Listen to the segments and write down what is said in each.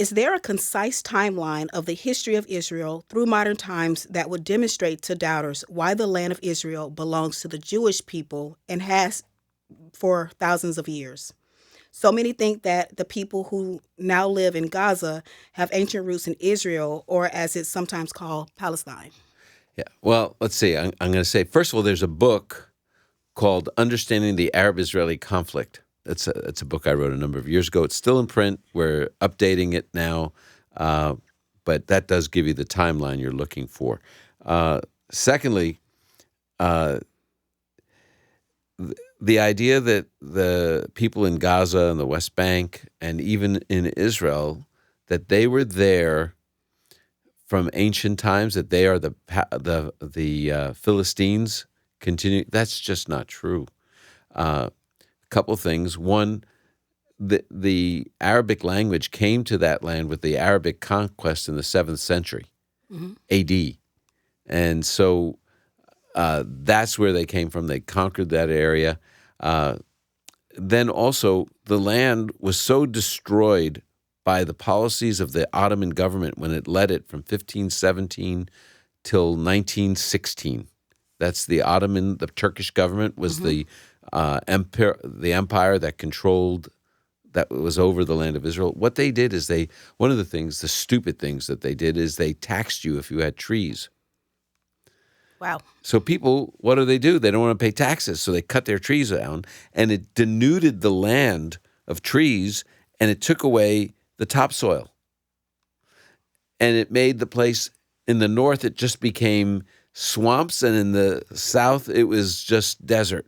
Is there a concise timeline of the history of Israel through modern times that would demonstrate to doubters why the land of Israel belongs to the Jewish people and has for thousands of years? So many think that the people who now live in Gaza have ancient roots in Israel, or as it's sometimes called, Palestine. Yeah. Well, let's see. I'm going to say, first of all, there's a book called Understanding the Arab-Israeli Conflict. It's a book I wrote a number of years ago. It's still in print. We're updating it now, but that does give you the timeline you're looking for. Secondly, uh, the idea that the people in Gaza and the West Bank and even in Israel, that they were there from ancient times, that they are the Philistines continue, that's just not true. A couple things. One, the Arabic language came to that land with the Arabic conquest in the 7th century AD. And so that's where they came from. They conquered that area. Then also, the land was so destroyed by the policies of the Ottoman government when it led it from 1517 till 1916. That's the Turkish government was the empire that controlled, that was over the land of Israel. What they did is one of the stupid things that they did is they taxed you if you had trees. Wow. So people, what do? They don't want to pay taxes, so they cut their trees down, and it denuded the land of trees, and it took away the topsoil. And it made the place, in the north, it just became swamps, and in the south, it was just desert.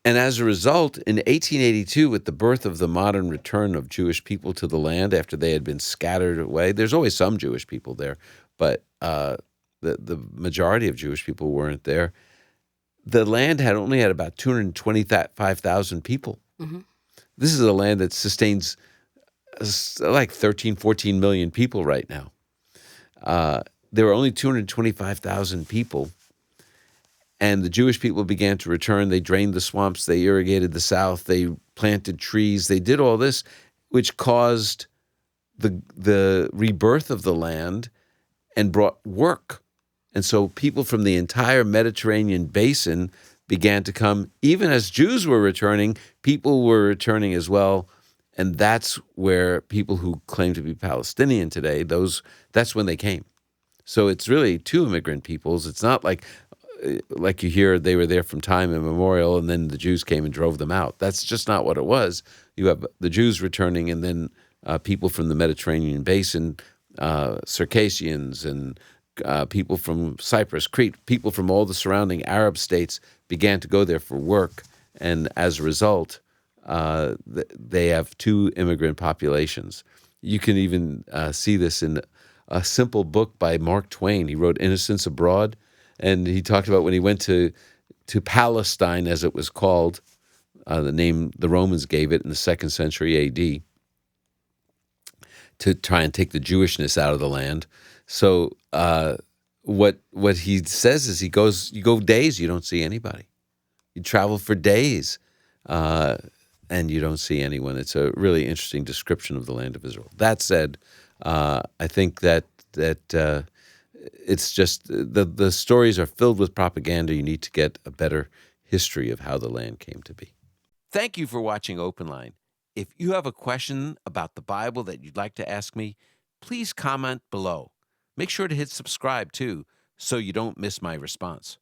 And as a result, in 1882, with the birth of the modern return of Jewish people to the land after they had been scattered away, there's always some Jewish people there, but the majority of Jewish people weren't there. The land had only had about 225,000 people. This is a land that sustains like 13, 14 million people right now. There were only 225,000 people, and the Jewish people began to return. They drained the swamps. They irrigated the south. They planted trees. They did all this, which caused the rebirth of the land and brought work. And so people from the entire Mediterranean basin began to come. Even as Jews were returning, people were returning as well. And that's where people who claim to be Palestinian today, that's when they came. So it's really two immigrant peoples. It's not like you hear they were there from time immemorial and then the Jews came and drove them out. That's just not what it was. You have the Jews returning and then people from the Mediterranean basin, Circassians and people from Cyprus, Crete, people from all the surrounding Arab states began to go there for work. And as a result, they have two immigrant populations. You can even see this in a simple book by Mark Twain. He wrote Innocents Abroad, and he talked about when he went to Palestine, as it was called, the name the Romans gave it in the 2nd century AD, to try and take the Jewishness out of the land. So what he says is you go days, you don't see anybody. You travel for days, and you don't see anyone. It's a really interesting description of the land of Israel. That said, I think that it's just the stories are filled with propaganda. You need to get a better history of how the land came to be. Thank you for watching Open Line. If you have a question about the Bible that you'd like to ask me, please comment below. Make sure to hit subscribe too, so you don't miss my response.